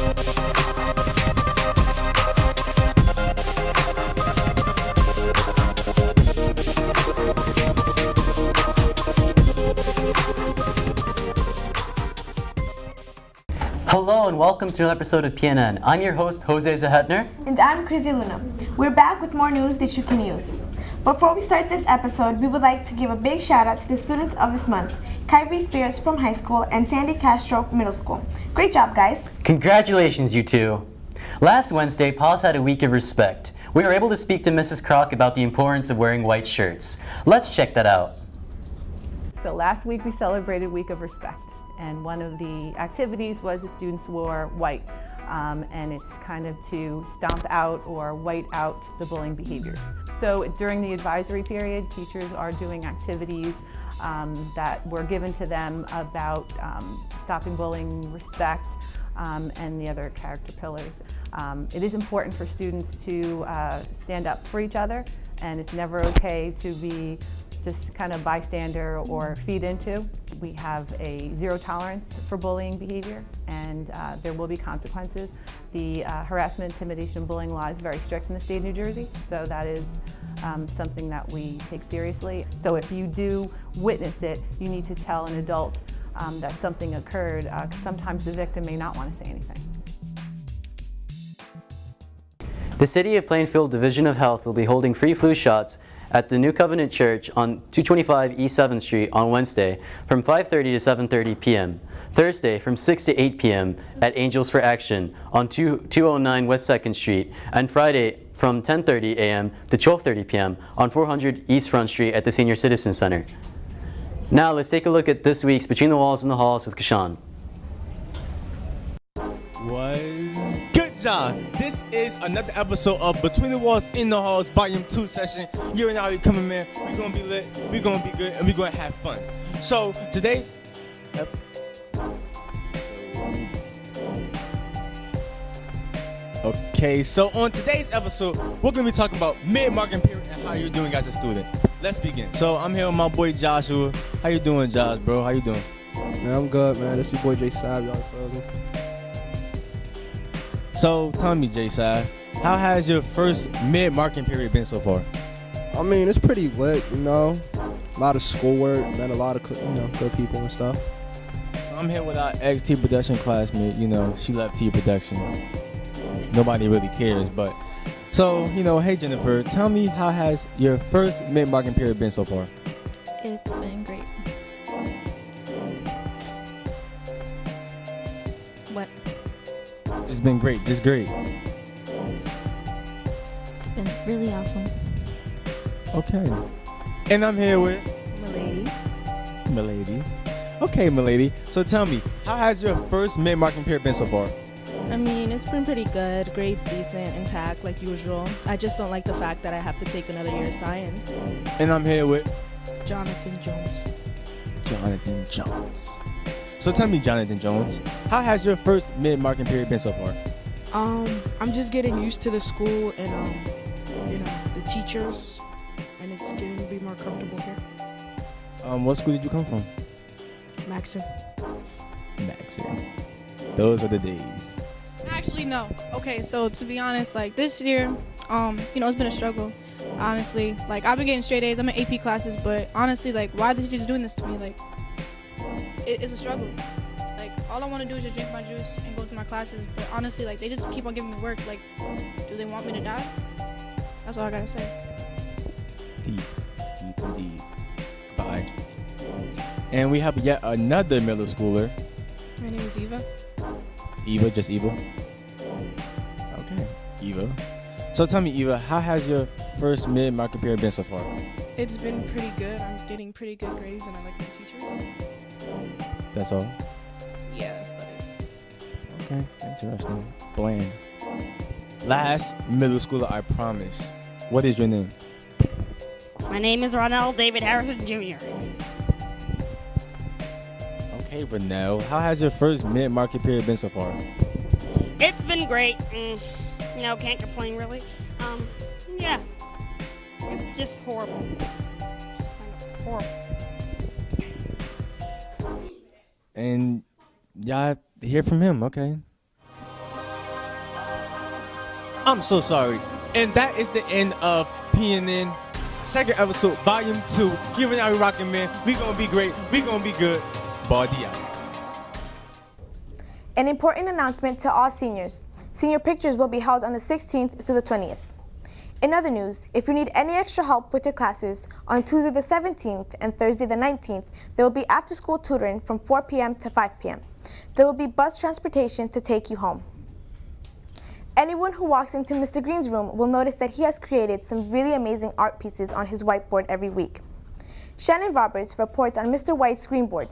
Hello and welcome to another episode of PNN. I'm your host, Jose Zahetner. And I'm Crazy Luna. We're back with more news that you can use. Before we start this episode, we would like to give a big shout out to the students of this month, Kyrie Spears from high school and Sandy Castro from middle school. Great job, guys. Congratulations, you two. Last Wednesday, Paws had a week of respect. We were able to speak to Mrs. Kroc about the importance of wearing white shirts. Let's check that out. So last week we celebrated Week of Respect, and one of the activities was the students wore white, and it's kind of to stomp out or white out the bullying behaviors. So during the advisory period, teachers are doing activities that were given to them about stopping bullying, respect, and the other character pillars. It is important for students to stand up for each other, and it's never okay to be just kind of bystander or feed into. We have a zero tolerance for bullying behavior, and there will be consequences. The harassment, intimidation, and bullying law is very strict in the state of New Jersey, so that is something that we take seriously. So if you do witness it, you need to tell an adult that something occurred, because sometimes the victim may not want to say anything. The City of Plainfield Division of Health will be holding free flu shots at the New Covenant Church on 225 East 7th Street on Wednesday from 5:30 to 7:30 p.m. Thursday from 6 to 8 p.m. at Angels for Action on 209 West 2nd Street, and Friday from 10:30 a.m. to 12:30 p.m. on 400 East Front Street at the Senior Citizen Center. Now let's take a look at this week's Between the Walls and the Halls with Kashan. Was good, John. This is another episode of Between the Walls in the Halls Volume 2 session. You already know how we coming, man. We're gonna be lit, we're gonna be good, and we're gonna have fun. So today's so on today's episode, we're gonna be talking about mid-marking period and how you're doing as a student. Let's begin. So I'm here with my boy Joshua. How you doing, Josh, bro? How you doing? Man, I'm good, man. This is your boy Jay Saab, y'all frozen. So tell me, Jay Sai, how has your first mid-marking period been so far? I mean, it's pretty lit, you know. A lot of schoolwork, met a lot of good people and stuff. I'm here with our ex-T production classmate. You know, she left T production. Nobody really cares, but so hey Jennifer, tell me, how has your first mid-marking period been so far? It's been great. What? It's been great, just great. It's been really awesome. Okay. And I'm here with Milady. Okay, Milady. So tell me, how has your first mid-marking period been so far? I mean, it's been pretty good. Grades decent, intact, like usual. I just don't like the fact that I have to take another year of science. And I'm here with Jonathan Jones. So tell me, Jonathan Jones, how has your first mid-marking period been so far? I'm just getting used to the school and the teachers, and it's getting to be more comfortable here. What school did you come from? Maxim. Those are the days. Actually, no. Okay, so to be honest, like this year, it's been a struggle. Honestly, like I've been getting straight A's. I'm in AP classes, but honestly, like, why are the teachers doing this to me? Like, it's a struggle. Like, all I want to do is just drink my juice and go to my classes. But honestly, like, they just keep on giving me work. Like, do they want me to die? That's all I gotta say. Deep indeed. Bye. And we have yet another middle schooler. My name is Eva. Eva, just Eva? Okay, Eva. So tell me, Eva, how has your first mid-market period been so far? It's been pretty good. I'm getting pretty good grades and I like my teachers. That's all? Yeah, that's about it. Okay, interesting. Bland. Last middle schooler, I promise. What is your name? My name is Ronald David Harrison Jr. Okay, Ronell, how has your first mid-market period been so far? It's been great. Can't complain really. Yeah. It's just horrible. It's kind of horrible. And y'all hear from him, okay. I'm so sorry. And that is the end of PNN second episode, volume 2. Giving out rockin', man. We gonna be great. We gonna be good. Body out. An important announcement to all seniors. Senior pictures will be held on the 16th through the 20th. In other news, if you need any extra help with your classes, on Tuesday the 17th and Thursday the 19th, there will be after-school tutoring from 4 p.m. to 5 p.m. There will be bus transportation to take you home. Anyone who walks into Mr. Green's room will notice that he has created some really amazing art pieces on his whiteboard every week. Shannon Roberts reports on Mr. White's screen board.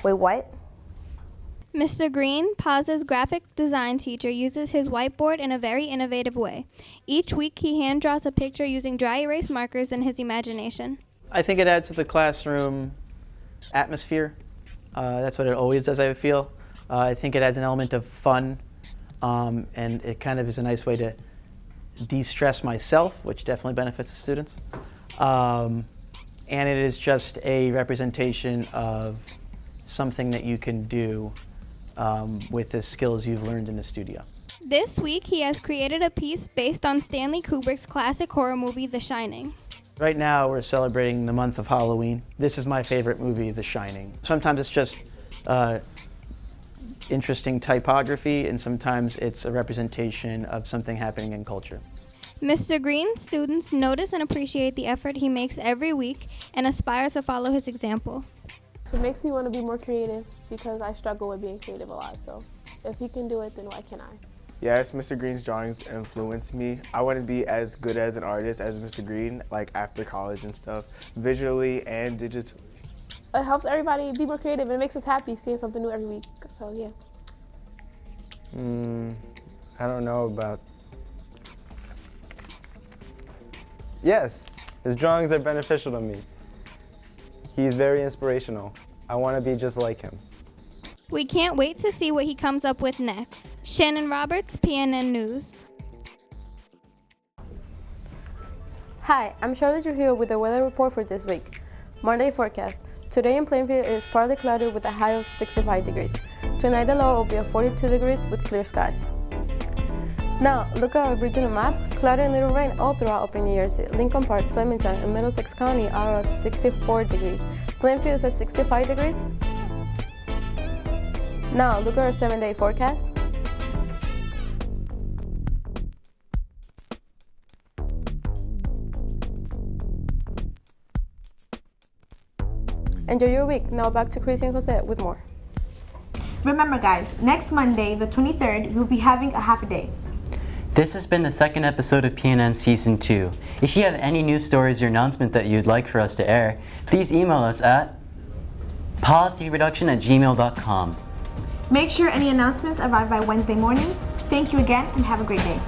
Wait, what? Mr. Green, Paz's graphic design teacher, uses his whiteboard in a very innovative way. Each week, he hand draws a picture using dry erase markers in his imagination. I think it adds to the classroom atmosphere. That's what it always does, I feel. I think it adds an element of fun, and it kind of is a nice way to de-stress myself, which definitely benefits the students. And it is just a representation of something that you can do with the skills you've learned in the studio. This week, he has created a piece based on Stanley Kubrick's classic horror movie, The Shining. Right now, we're celebrating the month of Halloween. This is my favorite movie, The Shining. Sometimes it's just interesting typography, and sometimes it's a representation of something happening in culture. Mr. Green's students notice and appreciate the effort he makes every week and aspire to follow his example. It makes me want to be more creative because I struggle with being creative a lot. So if he can do it, then why can't I? Yes, Mr. Green's drawings influenced me. I want to be as good as an artist as Mr. Green, like after college and stuff, visually and digitally. It helps everybody be more creative and it makes us happy seeing something new every week. So yeah. I don't know about... Yes, his drawings are beneficial to me. He's very inspirational. I want to be just like him. We can't wait to see what he comes up with next. Shannon Roberts, PNN News. Hi, I'm Charlotte Trujillo with the weather report for this week. Monday forecast. Today in Plainfield it is partly cloudy with a high of 65 degrees. Tonight the low will be at 42 degrees with clear skies. Now, look at our regional map. Cloudy and little rain all throughout Upper New Jersey. Lincoln Park, Flemington, and Middlesex County are at 64 degrees. Plainfield is at 65 degrees. Now, look at our 7-day forecast. Enjoy your week. Now back to Chrissy and Jose with more. Remember guys, next Monday, the 23rd, we'll be having a half a day. This has been the second episode of PNN Season 2. If you have any news stories or announcement that you'd like for us to air, please email us at pausereproduction@gmail.com. Make sure any announcements arrive by Wednesday morning. Thank you again and have a great day.